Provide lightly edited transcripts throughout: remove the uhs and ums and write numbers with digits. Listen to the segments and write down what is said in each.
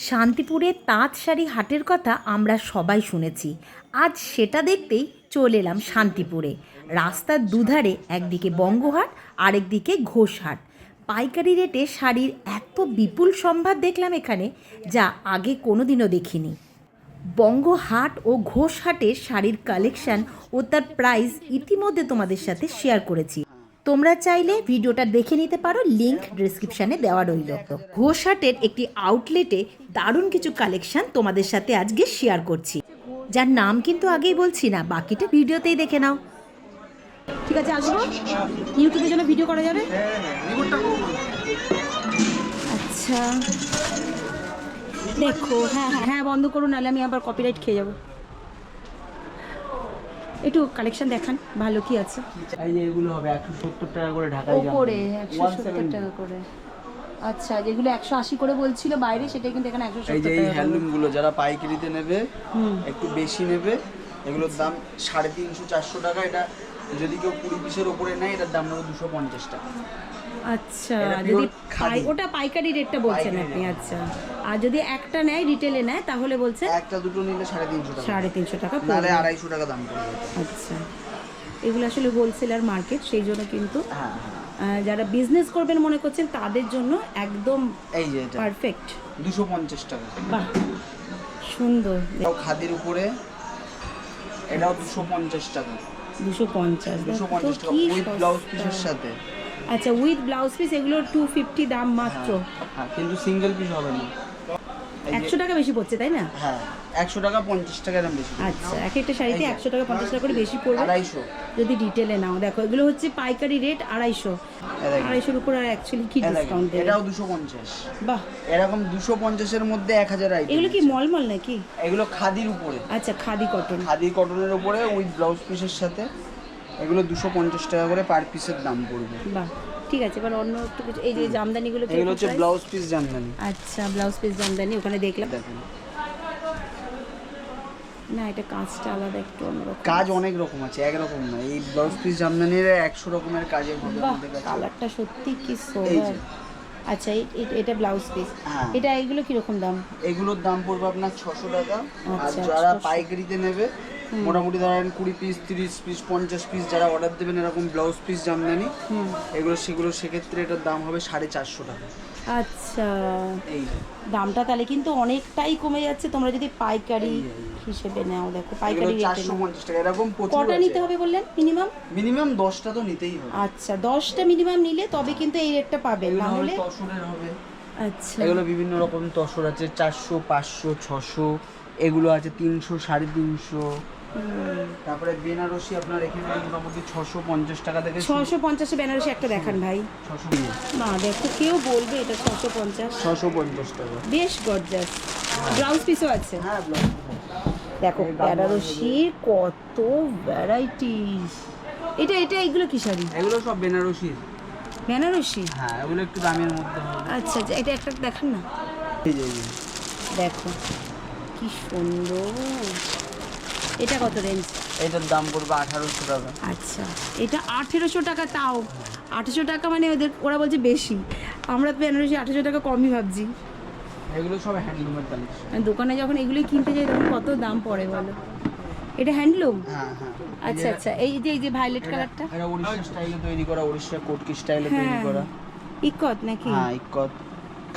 শান্তিপুরে তাঁত শাড়ি হাটের কথা আমরা সবাই শুনেছি। আজ সেটা দেখতেই চলে এলাম শান্তিপুরে। রাস্তার দুধারে একদিকে বঙ্গহাট আরেকদিকে ঘোষহাট। পাইকারি রেটে শাড়ির এত বিপুল সম্ভার দেখলাম এখানে, যা আগে কোনোদিনও দেখিনি। বঙ্গহাট ও ঘোষহাটের শাড়ির কালেকশন ও তার প্রাইস ইতিমধ্যে তোমাদের সাথে শেয়ার করেছি। তোমরা চাইলে ভিডিওটা দেখে নিতে পারো, লিংক ডেসক্রিপশানে দেওয়া রইল। ঘোষহাটের একটি আউটলেটে দারুণ কিছু কালেকশন তোমাদের সাথে আজকে শেয়ার করছি, যার নাম কিন্তু আগেই বলছি না, বাকিটা ভিডিওতেই দেখে নাও। ঠিক আছে, আসবো ইউটিউবের জন্য ভিডিও করা যাবে। আচ্ছা দেখো, হ্যাঁ হ্যাঁ হ্যাঁ বন্ধ করুন, নাহলে আমি আবার কপিরাইট খেয়ে যাবো। একটু কালেকশন দেখান, ভালো কি আছে। এই যে এগুলো হবে 170 টাকা করে ঢাকায় ওপরে 170 টাকা করে। আচ্ছা, যেগুলো 180 করে বলছিল বাইরে, সেটা কিন্তু এখানে 170 এই যে এই টাকা। হ্যান্ডলুম গুলো যারা পাইকারিতে নেবে, একটু বেশি নেবে, এগুলোর দাম 350-400 টাকা। এটা যদি কেউ 20 পিসের উপরে নেয়, এটার দাম হলো 250 টাকা। আচ্ছা, যদি ওটা পাইকারি রেটটা বলছেন আপনি। আচ্ছা, আর যদি একটা নেয় রিটেলে নেয় তাহলে বলছে একটা দুটো নিলে 350 টাকা, 350 টাকা নালে পড়বে। 250 টাকা দাম পড়বে। আচ্ছা, এগুলো আসলে হোলসেলার মার্কেট, সেই জন্য কিন্তু হ্যাঁ, যারা বিজনেস করবেন মনে করছেন তাদের জন্য একদম এই যে এটা পারফেক্ট। 250 টাকা। বাহ, সুন্দর। এটাও খাদির উপরে, এটাও 250 টাকা। 250 250 টাকা উইথ ব্লাউজ পিসের সাথে। আচ্ছা, উইথ ব্লাউজ পিস এগুলোর 250 দাম মাত্র। হ্যাঁ, কিন্তু সিঙ্গেল পিস হবে না। 100 টাকা বেশি পড়ছে তাই না? হ্যাঁ, 100 টাকা 50 টাকা দাম বেশি। আচ্ছা, এক একটা শাড়িতে 100 টাকা 50 টাকা করে বেশি পড়বে 250। যদি ডিটেলে নাও। দেখো, এগুলো হচ্ছে পাইকারি রেট 250। 250-এর উপর আর অ্যাকচুয়ালি কি ডিসকাউন্ট দেবে? এটাও 250। বাহ, এরকম 250 এর মধ্যে 1000 আইটেম। এগুলো কি মলমল নাকি? এগুলো খাদির উপরে। আচ্ছা, খাদি কটন। খাদি কটনের উপরে উইথ ব্লাউজ পিসের সাথে, এগুলো 250 টাকা করে পার পিসের দাম পড়বে। বাহ, ঠিক আছে। এবার অন্য একটু কিছু, এই যে জামদানিগুলো কি? এগুলো হচ্ছে ব্লাউজ পিস জামদানি। আচ্ছা, ব্লাউজ পিস জামদানি ওখানে দেখলাম। দেখেন, না, এটা কাজটা আলাদা, একটু অন্যরকম। কাজ অনেক রকম আছে, একরকম না। এই ব্লাউজ পিস জামদানির 100 রকমের কাজের হবে বাহ, আমাদের কাছে। কালারটা সত্যি কি এই সোবার। যে। আচ্ছা, এটা ব্লাউজ পিস। হ্যাঁ। এটা এগুলো কিরকম দাম? এগুলোর দাম পড়বে আপনার 600 টাকা। আর আচ্ছা, যারা 600 পাইকারিতে নেবে, মোটামুটি ধরেন 20 পিস 30 পিস 50 পিস যারা অর্ডার দেবেন এরকম ব্লাউজ পিস জামদানি, সেগুলো সেক্ষেত্রে এটার দাম হবে 450 টাকা। আচ্ছা, এই দামটা তাহলে কিন্তু অনেকটাই কমে যাচ্ছে তোমরা যদি পাইকারি হিসেবে নাও। দেখো, পাইকারি রেটে 450 টাকা। এরকম কটা নিতে হবে বললেন মিনিমাম? মিনিমাম 10টা তো নিতেই হবে। আচ্ছা, 10টা মিনিমাম নিলে তবে কিন্তু এই রেটটা পাবেন, না হলে। তসরের হবে। আচ্ছা, এগুলো বিভিন্ন রকম তসর আছে, 400 500 600, এগুলো আছে 300 350। তারপরে বেনারসি আপনার এখানে মোটামুটি 650 টাকা থেকে 650 বেনারসি একটা দেখান ভাই। 600 না, দেখো, কেউ বলবে এটা 650। 650 টাকা। বেশ গর্জাস। ব্লাউজ পিসও আছে। হ্যাঁ, ব্লাউজ। দেখো, বেনারসির কত ভ্যারাইটিস। এটা এগুলো কি শাড়ি? এগুলো সব বেনারসি। বেনারসি? হ্যাঁ, এগুলো একটু দামের মধ্যে হবে। আচ্ছা, এটা একটা দেখান না। এই যে, এই যে। দেখো কি সুন্দর। এটা কত রেঞ্জ? এটার দাম পড়বে 1800 টাকা। আচ্ছা, এটা 1800 টাকা। তাও 1800 টাকা মানে ওরা বলছে বেশি। আমরা তো বেনারসি 1800 টাকা কমই ভাবছি। এগুলো সব হ্যান্ডলুমের কালেকশন। আর দোকানে যখন এগুলোই কিনতে যাই তখন কত দাম পড়ে বলো। এটা হ্যান্ডলুম? হ্যাঁ হ্যাঁ। আচ্ছা আচ্ছা, এই যে ভায়োলেট কালারটা, এটা উড়িষ্যা স্টাইলে তৈরি করা, উড়িষ্যা কোটকি স্টাইলে তৈরি হ্যাঁ, করা। ইকত নাকি? হ্যাঁ, ইকত।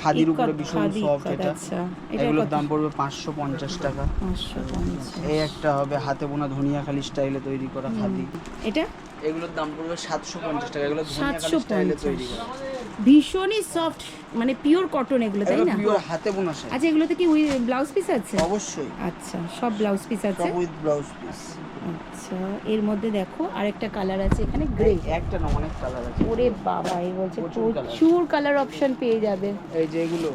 খাদির উপরে ভীষণ সফট এটা। আচ্ছা, এগুলোর দাম পড়বে 550 টাকা। 550। এই একটা হবে হাতে বোনা ধনিয়াখালি স্টাইলে তৈরি করা খাদি। এটা এগুলোর দাম পড়বে 750 টাকা। এগুলো ধনিয়াখালি স্টাইলে তৈরি করা, ভীষণই সফট, মানে পিওর কটন এগুলো, তাই না? পিওর হাতে বোনা শাড়ি। আচ্ছা, এগুলোতে কি ব্লাউজ পিস আছে? অবশ্যই। আচ্ছা, সব ব্লাউজ পিস আছে। সব উইথ ব্লাউজ পিস। আচ্ছা, এর মধ্যে দেখো আরেকটা কালার আছে এখানে, গ্রে। একটা না, অনেক কালার আছে। ওরে বাবা, এই বলছে প্রচুর প্রচুর কালার অপশন পেয়ে যাবে। এই যে এগুলো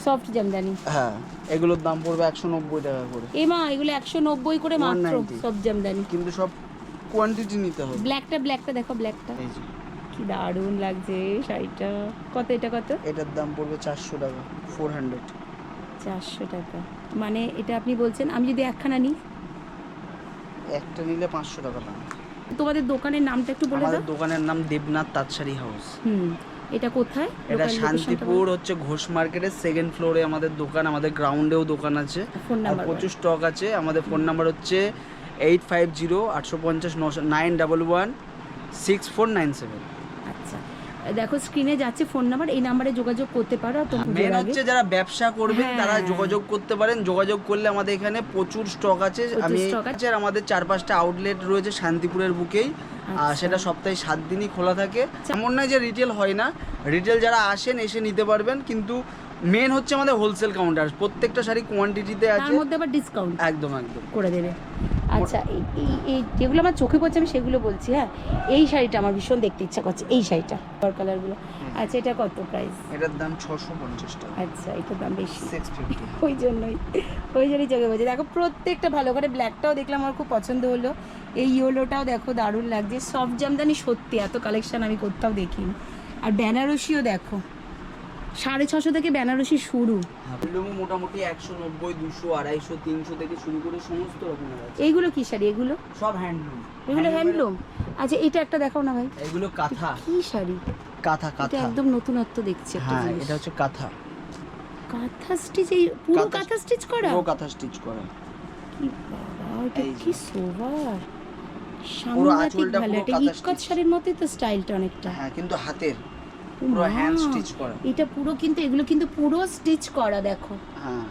সফট জামদানি। হ্যাঁ, এগুলোর দাম পড়বে 190 টাকা করে। মা, এগুলো 190 করে মাত্র 190 সব জামদানি। কিন্তু সব কোয়ান্টিটি নিতে হবে। ব্ল্যাকটা দেখো, ব্ল্যাকটা এই যে কি দারুণ লাগছে শাড়িটা। কত এটা কত? এটার দাম পড়বে 400 টাকা, 400। 400 টাকা মানে এটা আপনি বলছেন আমি যদি একখানা নিই? একটা নিলে 500 টাকা দাম। তোমাদের দোকানের নামটা একটু বলে দাও। আমাদের দোকানের নাম দেবনাথ তাঁতশাড়ি হাউস। এটা কোথায়? এটা Local শান্তিপুর হচ্ছে ঘোষ মার্কেটের সেকেন্ড ফ্লোরে আমাদের দোকান, আমাদের গ্রাউন্ডেও দোকান আছে, ফোন আর নাম্বার প্রচুর স্টক আছে। আমাদের ফোন নাম্বার হচ্ছে 85085091116497। আচ্ছা, দেখো স্ক্রিনে যাচ্ছে ফোন নাম্বার, এই নাম্বারে যোগাযোগ করতে পারো। তো মেন হচ্ছে যারা ব্যবসা করবেন তারা হ্যাঁ। যোগাযোগ করতে পারেন। যোগাযোগ করলে আমাদের এখানে প্রচুর স্টক আছে। আমি stock আছে। আর আমাদের 4-5টা আউটলেট রয়েছে শান্তিপুরের বুকেই, আর সেটা সপ্তাহে 7 দিনই খোলা থাকে। এমন নয় যে রিটেল হয় না, রিটেল যারা আসেন এসে নিতে পারবেন, কিন্তু মেন হচ্ছে আমাদের হোলসেল কাউন্টার, প্রত্যেকটা শাড়ি কোয়ান্টিটিতে তার আছে, মধ্যে আবার ডিসকাউন্ট একদম একদম করে দেবে। আচ্ছা, এই যেগুলো আমার চোখে পড়ছে আমি সেগুলো বলছি। হ্যাঁ, এই শাড়িটা আমার ভীষণ দেখতে ইচ্ছা করছে, এই শাড়িটা কালারগুলো। আচ্ছা, এটা কত প্রাইস? এটার দাম 650 টাকা। আচ্ছা, এটার দাম বেশি, 650। ওই জন্যই চোখে বলছে। দেখো প্রত্যেকটা ভালো করে, ব্ল্যাকটাও দেখলাম আমার খুব পছন্দ হলো, এই ইয়েলোটাও দেখো দারুণ লাগছে। সফট জামদানি সত্যি এত কালেকশন আমি কোথাও দেখিনি। আর বেনারসিও দেখো, 650 থেকে বেনারসি শুরু। হ্যান্ডলুমও মোটামুটি 190, 200, 250, 300 থেকে শুরু করে সমস্ত রকমের আছে। এইগুলো কি শাড়ি? এগুলো সব হ্যান্ডলুম। এগুলো হ্যান্ডলুম। আচ্ছা, এটা একটা দেখাও না ভাই। এগুলো কাঁথা। কি শাড়ি? কাঁথা এটা কাঁথা। একদম নতুনত্ব দেখছি একটা হ্যাঁ, জিনিস। এটা হচ্ছে কাঁথা। কাঁথা স্টিচ, এই পুরো কাঁথা স্টিচ করা? পুরো কাঁথা স্টিচ করা। কি বাবা, এটা কি সোভার, পুরো সাংঘাতিক আঁচলটা ভালো। পুরো এটা কাঁথা ইক্কত stitch। শাড়ির মতোই তো স্টাইলটা অনেকটা। হ্যাঁ, কিন্তু হাতের ও পুরো মা, হ্যান্ড স্টিচ করা। এটা পুরো, কিন্তু এগুলো কিন্তু পুরো স্টিচ করা দেখো। হ্যাঁ,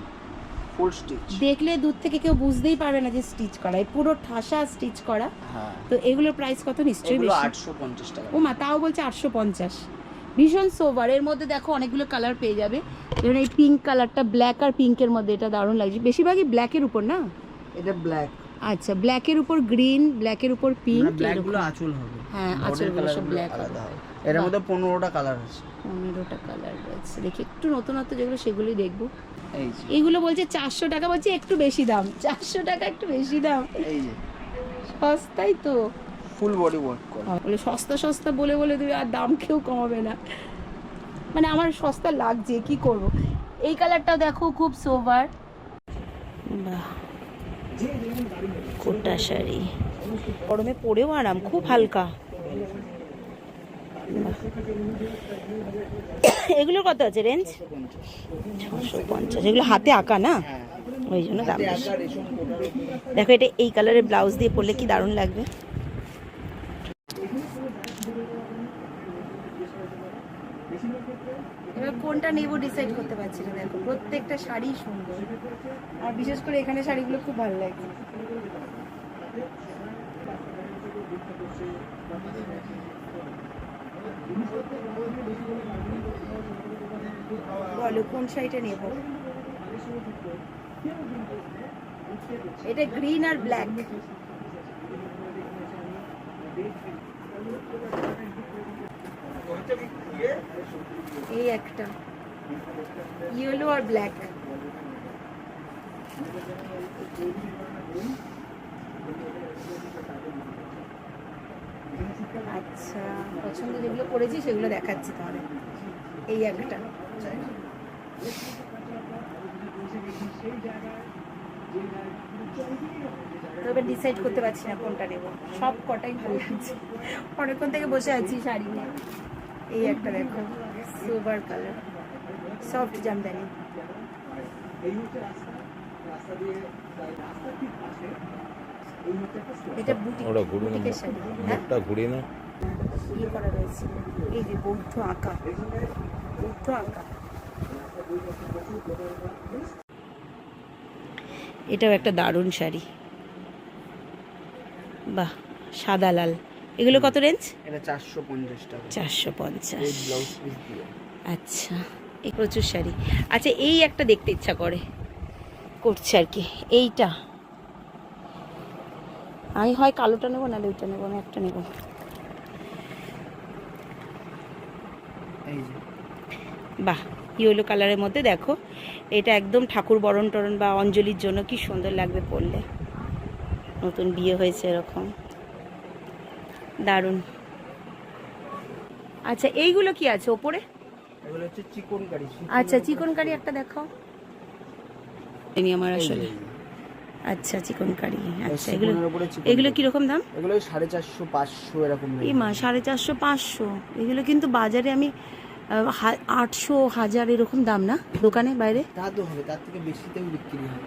ফুল স্টিচ। দেখলে দূর থেকে কেউ বুঝতেই পারবে না যে স্টিচ করা, এই পুরো ঠাসা স্টিচ করা। হ্যাঁ, তো এগুলোর প্রাইস কত? নিশ্চয়ই এগুলো বেশি। 850 টাকা। ও মা, তাও বলছে 850। ভীষণ সোভার, এর মধ্যে দেখো অনেকগুলো কালার পেয়ে যাবে। যেমন এই পিঙ্ক কালারটা, ব্ল্যাক আর পিঙ্কের মধ্যে, এটা দারুণ লাগছে। বেশিরভাগই ব্ল্যাকের উপর না? এটা ব্ল্যাক। আচ্ছা, ব্ল্যাকের উপর গ্রিন, ব্ল্যাকের উপর পিঙ্ক, ব্ল্যাক গুলো আঁচল হবে। হ্যাঁ, আঁচলগুলো সব black হবে। এর মধ্যে 15টা কালার আছে। 15টা কালার রয়েছে। দেখি একটু নতুনত্ব যেগুলো সেগুলোই দেখবো। এই যে, এইগুলো বলছে 400 টাকা, বলছে একটু বেশি দাম। 400 টাকা একটু বেশি দাম, এই যে সস্তাই তো। ফুল বডি ওয়ার্ক করা। বলে সস্তা সস্তা বলে বলে তুমি আর দাম কেউ কমাবে না, মানে আমার সস্তা লাগছে, কি করব। এই কালারটা দেখো, খুব সোভার। বাহ, কোটা শাড়ি, গরমে পরেও আরাম, খুব হালকা। এগুলো কত আছে রেঞ্জ? 650। এগুলো হাতে আঁকা না, ওই জন্য দাম বেশি। দেখো, এটা এই কালারের ব্লাউজ দিয়ে পরলে কি দারুণ লাগবে। এবার কোনটা নেব ডিসাইড করতে পারছি না। দেখো প্রত্যেকটা শাড়ি সুন্দর, আর বিশেষ করে এখানে শাড়িগুলো খুব ভালো লাগে। বলো কোন শাড়িটা নেব? এটা গ্রিন আর ব্ল্যাক। এই একটা ইয়েলো আর ব্ল্যাক। আচ্ছা, পছন্দ যেগুলো করেছি সেগুলো দেখাচ্ছি তাহলে। এই একটা, তবে ডিসাইড করতে পারছি না কোনটা নেব। সব কটাই ভালো লাগছে, অনেকক্ষণ থেকে বসে আছি শাড়ি নিয়ে। এই একটা দেখো, সিলভার কালার, সফট জামদানি। এটা বুটিকের শাড়ি। হ্যাঁ, ঘুরিয়ে না ইয়ে করা রয়েছে, এই যে বৌদ্ধ আঁকা, বৌদ্ধ আঁকা। এটাও একটা দারুণ শাড়ি, বাহ, সাদা লাল। এগুলো কত রেঞ্জ? এটা 450 টাকা। 450। এই ব্লাউজ পিস দিয়ে। আচ্ছা, এই প্রচুর শাড়ি। আচ্ছা, এই একটা দেখতে ইচ্ছা করছে আর কি, এইটা আমি হয় কালোটা নেবো, নাহলে ওইটা নেবো, আমি একটা নেবো। এই যে, বাহ, ইয়েলো কালারের মধ্যে দেখো, এটা একদম ঠাকুর বরণ টরণ বা অঞ্জলির জন্য কি সুন্দর লাগবে পরলে। নতুন বিয়ে হয়েছে এরকম, দারুণ। আচ্ছা, এইগুলো কি আছে ওপরে? এগুলো হচ্ছে চিকনকারি। আচ্ছা, চিকনকারি একটা দেখাও। এনি আমার আসলে, আচ্ছা চিকনকারি। আচ্ছা, এগুলো কিরকম দাম? এগুলো 450, 500 এরকম। এই মা, 450, 500। এগুলো কিন্তু বাজারে আমি 800 1000 এরকম দাম না দোকানে বাইরে? তা তো হবে, তার থেকে বেশিতেও বিক্রি হয়।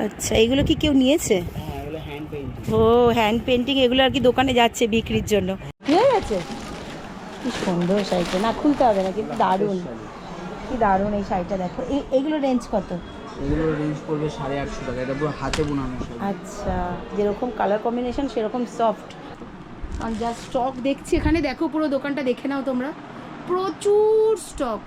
আচ্ছা, এগুলো কি কেউ নিয়েছে? হ্যাঁ, এগুলো হ্যান্ড পেইন্টিং। ও হ্যান্ড পেন্টিং, এগুলো আর কি দোকানে যাচ্ছে বিক্রির জন্য। ঠিক আছে, কি সুন্দর শাড়িটা, না খুলতে হবে না কিন্তু দারুণ, কি দারুণ এই শাড়িটা দেখো। এগুলো রেঞ্জ কত? এগুলো রেঞ্জ পড়বে 850 টাকা, এটা পুরো হাতে বোনানো শাড়ি। আচ্ছা, যেরকম কালার কম্বিনেশন সেরকম সফট। আর যা স্টক দেখছি এখানে, দেখো পুরো দোকানটা দেখে নাও তোমরা, প্রচুর স্টক।